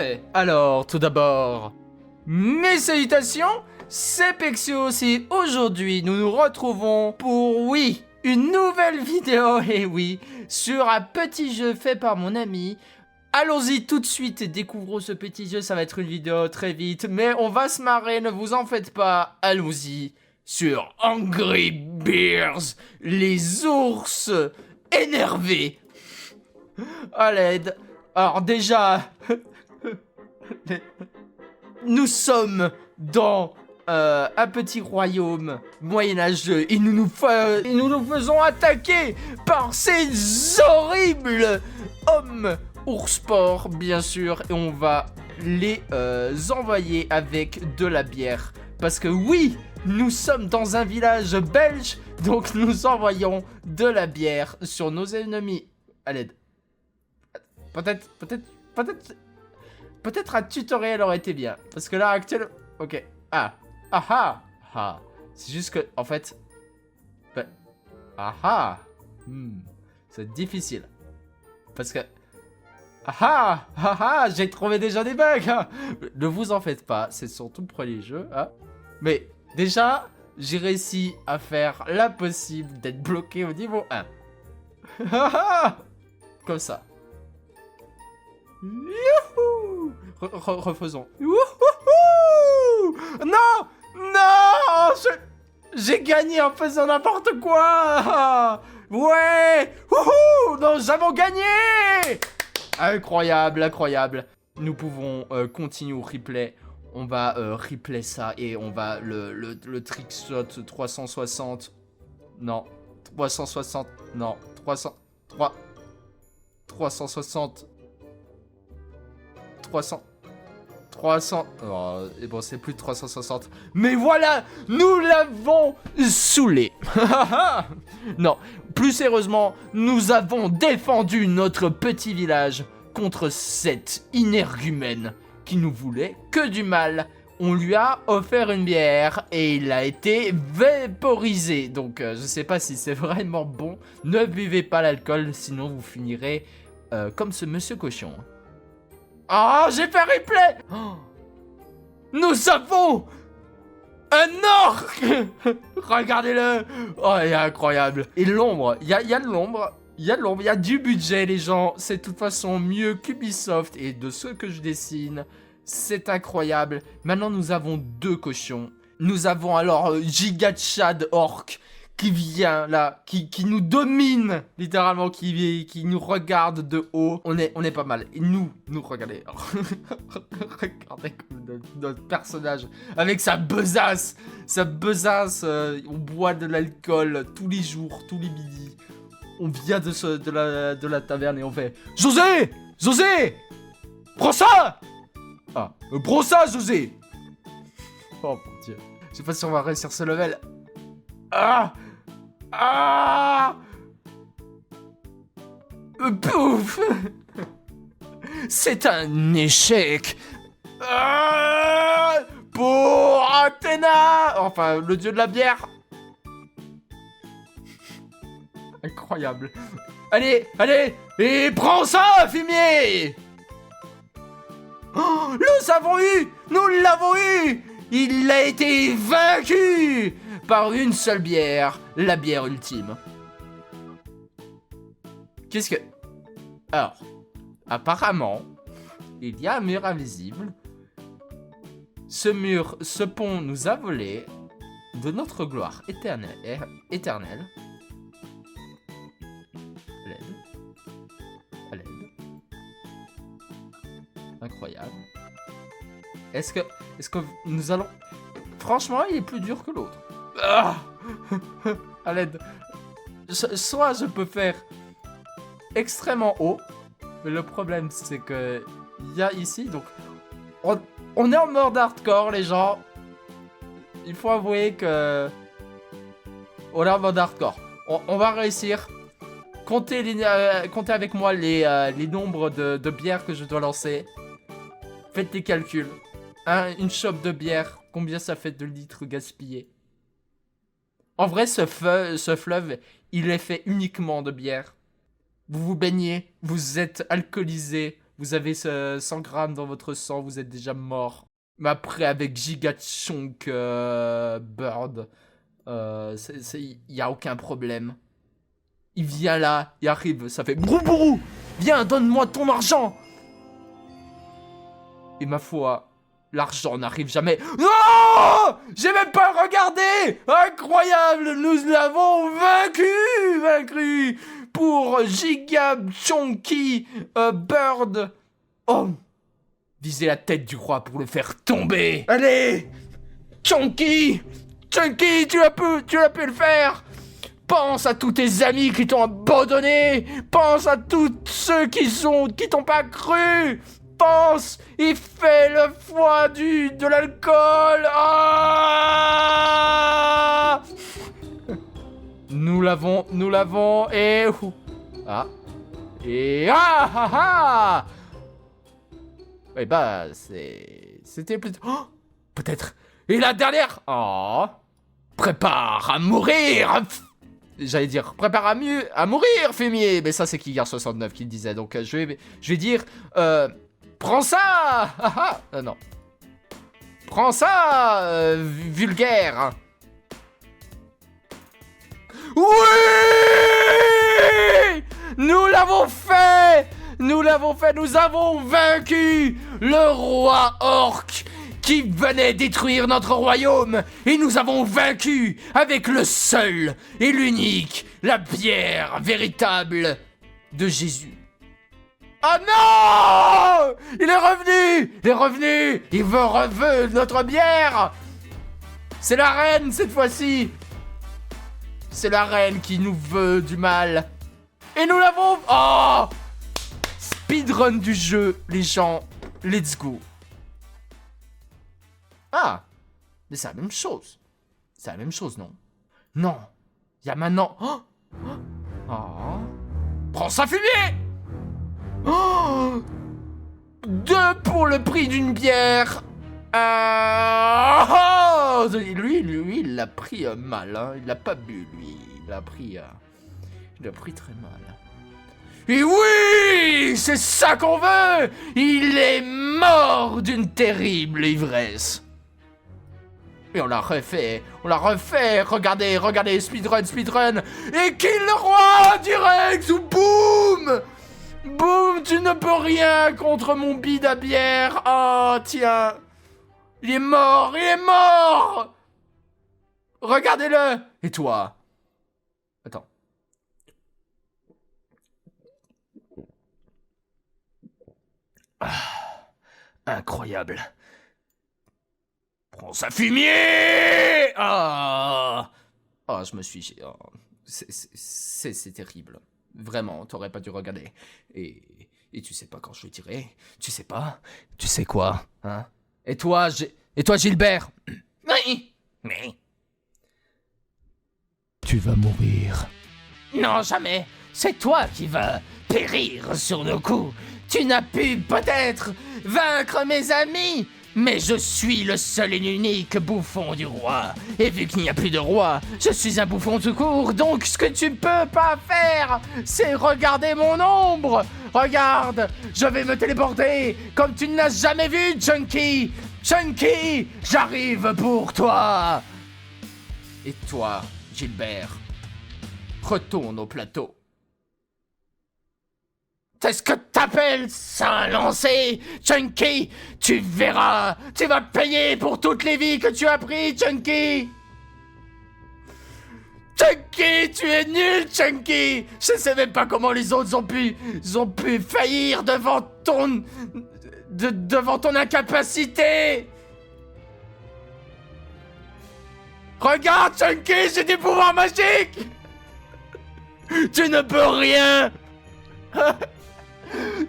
parfait. Alors, tout d'abord, mes salutations, c'est Pexio et aujourd'hui nous nous retrouvons pour, oui, une nouvelle vidéo, et oui, sur un petit jeu fait par mon ami. Allons-y tout de suite et découvrons ce petit jeu, ça va être une vidéo très vite, mais on va se marrer, ne vous en faites pas, allons-y sur Angry Bears, les ours énervés. À l'aide. Alors déjà, nous sommes dans un petit royaume moyenâgeux et nous nous faisons attaquer par ces horribles hommes oursport, bien sûr, et on va les envoyer avec de la bière. Parce que oui, nous sommes dans un village belge, donc nous envoyons de la bière sur nos ennemis. À l'aide. Peut-être un tutoriel aurait été bien. Parce que là, actuellement... Ok. Ah. C'est juste que, en fait... C'est difficile. Parce que... J'ai trouvé déjà des bugs, hein. Ne vous en faites pas, c'est surtout le premier jeu, hein. Mais déjà, j'ai réussi à faire l'impossible d'être bloqué au niveau 1. Comme ça. Youhou. Refaisons. Youhou. Non. J'ai gagné en faisant n'importe quoi. Ouais. Wouhou. Non, nous avons gagné. Incroyable. Nous pouvons continuer au replay. On va replay ça et on va le trickshot 360. Non. 360. Non. 360. 300. Oh, et bon, c'est plus de 360. Mais voilà, nous l'avons saoulé. Non, plus sérieusement, nous avons défendu notre petit village contre cette énergumène qui nous voulait que du mal. On lui a offert une bière et il a été vaporisé. Donc, je sais pas si c'est vraiment bon. Ne buvez pas l'alcool, sinon vous finirez comme ce monsieur cochon. Oh, j'ai fait replay. Oh. Nous avons un orc. Regardez-le. Oh, il est incroyable. Et l'ombre, il y a de l'ombre. Il y a du budget, les gens. C'est de toute façon mieux qu'Ubisoft. Et de ce que je dessine, c'est incroyable. Maintenant, nous avons 2 cochons. Nous avons alors Giga Chad Orc qui vient là, qui nous domine, littéralement, qui nous regarde de haut. On est pas mal. Et nous regardez. Regardez notre personnage avec sa besace. On boit de l'alcool tous les jours, tous les midis. On vient de la taverne et on fait José, prends ça. Ah, prends ça, José. Oh mon dieu. Je sais pas si on va réussir ce level. Pouf. C'est un échec. Pour Athéna. Enfin, le dieu de la bière. Incroyable. Allez, et prends ça, fumier. Oh, nous l'avons eu. Il a été vaincu par une seule bière, la bière ultime. Qu'est-ce que... Alors, apparemment, il y a un mur invisible. Ce pont nous a volé de notre gloire éternelle. À l'aide. Incroyable. Est-ce que nous allons... Franchement, il est plus dur que l'autre. À l'aide. Soit je peux faire extrêmement haut, mais le problème c'est que il y a ici, donc on est en mode hardcore, les gens. Il faut avouer que on est en mode hardcore. On va réussir. Comptez avec moi les nombres de bières que je dois lancer. Faites les calculs. Une chope de bière, combien ça fait de litres gaspillés? En vrai, ce fleuve, il est fait uniquement de bière. Vous vous baignez, vous êtes alcoolisé, Vous avez 100 grammes dans votre sang, vous êtes déjà mort. Mais après, avec Giga Chunk Bird, il n'y a aucun problème. Il vient là, il arrive, ça fait brou brou. Viens, donne-moi ton argent. Et ma foi, l'argent n'arrive jamais. Non! J'ai même pas regardé! Incroyable! Nous l'avons vaincu pour Giga Chunky Bird. Oh! Visez la tête du roi pour le faire tomber. Allez! Chunky, tu as pu le faire! Pense à tous tes amis qui t'ont abandonné! Pense à tous ceux qui t'ont pas cru! Pense et fais le foie de l'alcool. Ah, nous l'avons et et bah c'était plutôt peut-être. Et la dernière. Oh, prépare à mourir. J'allais dire prépare à mourir, fumier, mais ça c'est Kigar 69 qui le disait, donc je vais dire prends ça. Non. Prends ça, vulgaire. Oui! Nous l'avons fait! Nous avons vaincu le roi orc qui venait détruire notre royaume. Et nous avons vaincu avec le seul et l'unique, la bière véritable de Jésus. Oh non! Il est revenu! Il veut notre bière! C'est la reine cette fois-ci! C'est la reine qui nous veut du mal. Et nous l'avons... Oh! Speedrun du jeu, les gens. Let's go. Ah! Mais c'est la même chose. C'est la même chose, non? Non. Il y a maintenant... Oh! Oh! Prends ça, fumier! Oh, 2 pour le prix d'une bière. Lui, il l'a pris mal. Hein. Il l'a pas bu, lui. Il l'a pris très mal. Et oui, c'est ça qu'on veut. Il est mort d'une terrible ivresse. Et on l'a refait. Regardez, speedrun. Et kill le roi direct ou boum. Boum, tu ne peux rien contre mon bide à bière. Oh, tiens. Il est mort. Regardez-le. Et toi? Attends. Incroyable. Prends ça, fumier. Je me suis... Oh, c'est terrible. Vraiment, t'aurais pas dû regarder. Et tu sais pas quand je le dirai. Tu sais pas. Tu sais quoi, hein? Et toi, Gilbert? Oui. Mais... Tu vas mourir. Non, jamais. C'est toi qui vas périr sur nos coups. Tu n'as pu peut-être vaincre mes amis, mais je suis le seul et l'unique bouffon du roi. Et vu qu'il n'y a plus de roi, je suis un bouffon tout court. Donc ce que tu peux pas faire, c'est regarder mon ombre. Regarde, je vais me téléporter comme tu ne l'as jamais vu, Chunky. Chunky, j'arrive pour toi. Et toi, Gilbert, retourne au plateau. C'est ce que t'appelles ça un lancer, Chunky? Tu verras, tu vas payer pour toutes les vies que tu as pris, Chunky. Chunky, tu es nul, Chunky. Je sais même pas comment les autres ont pu faillir devant ton incapacité. Regarde, Chunky, j'ai des pouvoirs magiques. Tu ne peux rien.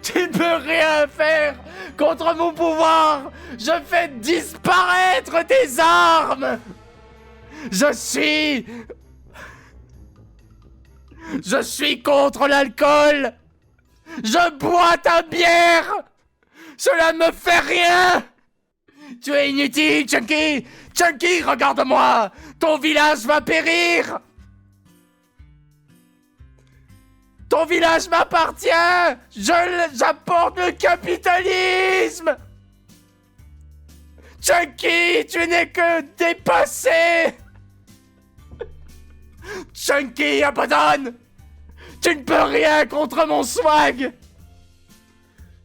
Tu ne peux rien faire contre mon pouvoir. Je fais disparaître tes armes. Je suis contre l'alcool. Je bois ta bière. Cela me fait rien. Tu es inutile, Chunky. Chunky, regarde-moi. Ton village va périr. Ton village m'appartient. J'apporte le capitalisme. Chunky, tu n'es que dépassé. Chunky, abandonne. Tu ne peux rien contre mon swag.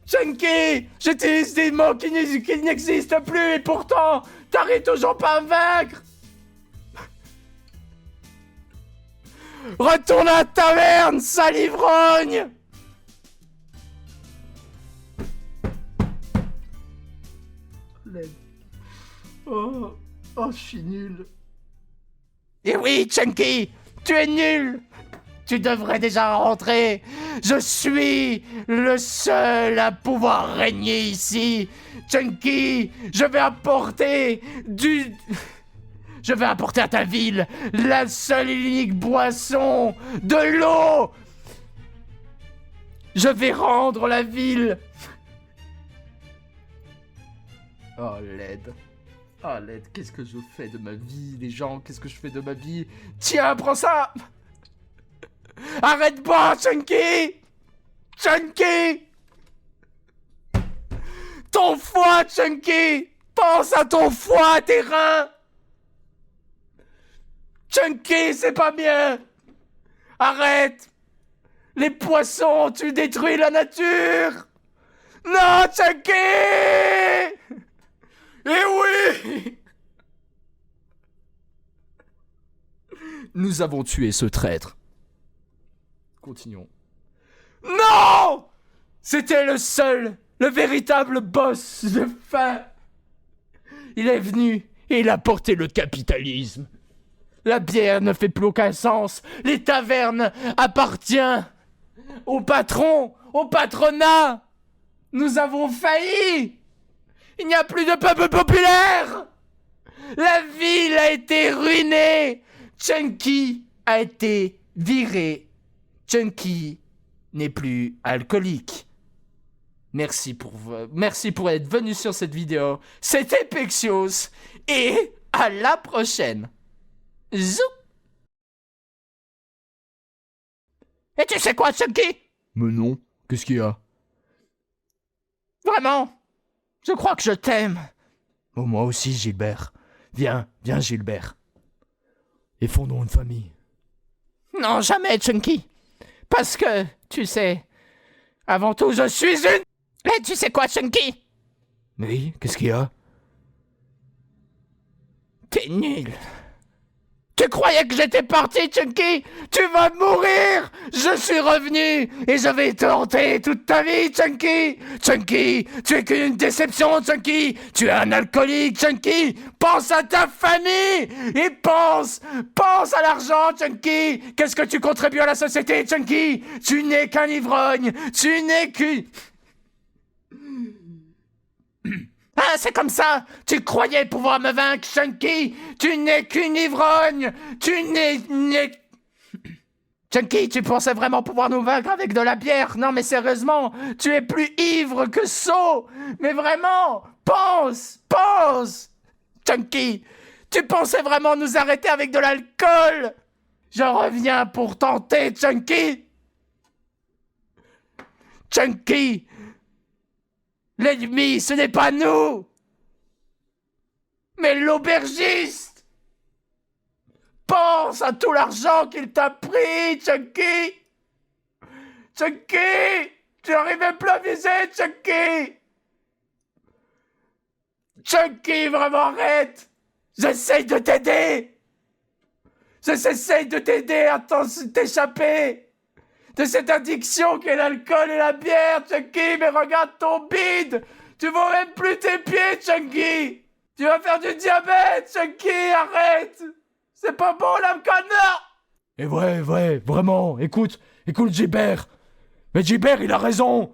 Chunky, j'utilise des mots qui n'existent plus et pourtant, t'arrives toujours pas à me vaincre. Retourne à la taverne, sale ivrogne. Oh, je suis nul. Et oui, Chunky, tu es nul. Tu devrais déjà rentrer. Je suis le seul à pouvoir régner ici. Chunky, je vais apporter à ta ville la seule et l'unique boisson, de l'eau. Je vais rendre la ville. Oh, l'aide. Oh, l'aide, qu'est-ce que je fais de ma vie, les gens? Qu'est-ce que je fais de ma vie? Tiens, prends ça. Arrête-moi, Chunky! Chunky! Ton foie, Chunky! Pense à ton foie, à tes reins! Chunky, c'est pas bien! Arrête! Les poissons, tu détruis la nature! Non, Chunky! Eh oui! Nous avons tué ce traître. Continuons. Non! C'était le seul, le véritable boss de fin. Il est venu et il a porté le capitalisme. La bière ne fait plus aucun sens. Les tavernes appartiennent au patron, au patronat. Nous avons failli. Il n'y a plus de peuple populaire. La ville a été ruinée. Chunky a été viré. Chunky n'est plus alcoolique. Merci pour être venu sur cette vidéo. C'était Pexios. Et à la prochaine. Zou. Et tu sais quoi, Chunky? Mais non, qu'est-ce qu'il y a? Vraiment, je crois que je t'aime. Oh, moi aussi, Gilbert. Viens, Gilbert. Et fondons une famille. Non, jamais, Chunky. Parce que, tu sais, avant tout, je suis une... Et tu sais quoi, Chunky? Oui, qu'est-ce qu'il y a? T'es nul. Tu croyais que j'étais parti, Chunky? Tu vas mourir! Je suis revenu et je vais te hanter toute ta vie, Chunky! Chunky, tu es qu'une déception, Chunky! Tu es un alcoolique, Chunky! Pense à ta famille! Et pense à l'argent, Chunky! Qu'est-ce que tu contribues à la société, Chunky? Tu n'es qu'un ivrogne! Tu n'es qu'une... Ah, c'est comme ça! Tu croyais pouvoir me vaincre, Chunky! Tu n'es qu'une ivrogne! Tu n'es... Chunky, tu pensais vraiment pouvoir nous vaincre avec de la bière? Non, mais sérieusement, tu es plus ivre que sot! Mais vraiment, pense! Chunky, tu pensais vraiment nous arrêter avec de l'alcool? Je reviens pour tenter, Chunky! Chunky! L'ennemi, ce n'est pas nous, mais l'aubergiste. Pense à tout l'argent qu'il t'a pris, Chunky. Chunky, tu n'arrives plus à viser, Chunky. Chunky, vraiment arrête. J'essaye de t'aider. J'essaye de t'aider à t'échapper de cette addiction qu'est l'alcool et la bière, Chunky, mais regarde ton bide! Tu vois même plus tes pieds, Chunky! Tu vas faire du diabète, Chunky, arrête! C'est pas bon, l'âme connard! Et ouais, vraiment, écoute, Gilbert! Mais Gilbert, il a raison!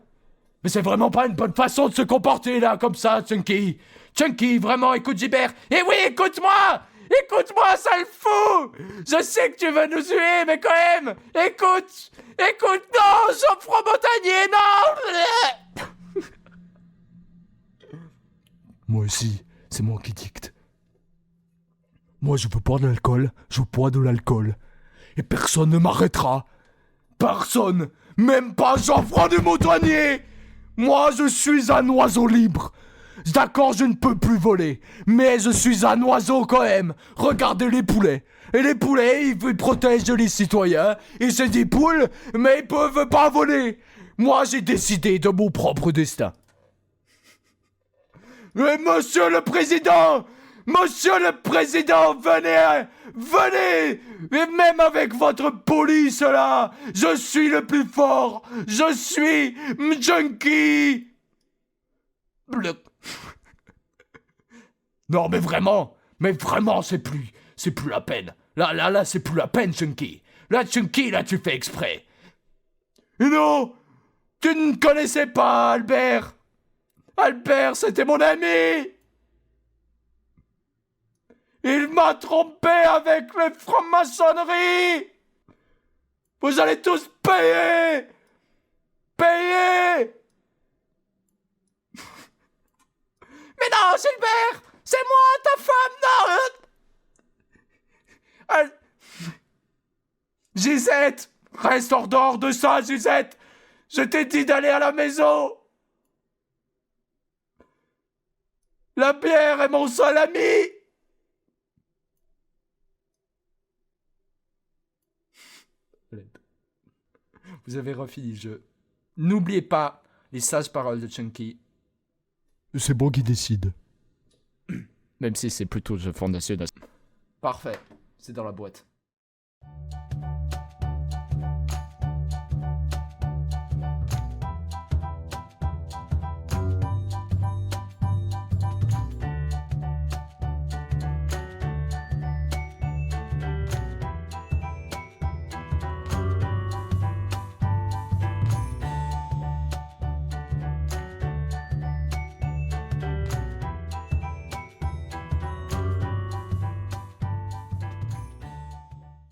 Mais c'est vraiment pas une bonne façon de se comporter, là, comme ça, Chunky! Chunky, vraiment, écoute Gilbert! Et oui, écoute-moi! Écoute-moi, sale fou! Je sais que tu veux nous tuer, mais quand même! Écoute, non! Geoffroy Montagnier, non! Moi aussi, c'est moi qui dicte. Moi, je veux pas de l'alcool, je veux pas de l'alcool. Et personne ne m'arrêtera! Personne! Même pas Jean-Franc du Montoigné. Moi, je suis un oiseau libre. D'accord, je ne peux plus voler, mais je suis un oiseau quand même. Regardez les poulets. Et les poulets, ils protègent les citoyens. Et c'est des poules, mais ils peuvent pas voler. Moi, j'ai décidé de mon propre destin. Mais monsieur le président, venez, venez. Et même avec votre police là, je suis le plus fort. Je suis Junkie. Non, mais vraiment, c'est plus la peine. Là, c'est plus la peine, Chunky. Là, Chunky, là, tu fais exprès. Et non, tu ne connaissais pas Albert. Albert, c'était mon ami. Il m'a trompé avec les francs-maçonneries. Vous allez tous payer. Payer. Mais non, Gilbert, c'est moi, ta femme, non. Gisette, reste hors dehors de ça, Gisette. Je t'ai dit d'aller à la maison. La bière est mon seul ami. Vous avez refini le jeu. N'oubliez pas les sages paroles de Chunky. C'est moi qui décide. Même si c'est plutôt le jeu fondationnel. Parfait, c'est dans la boîte.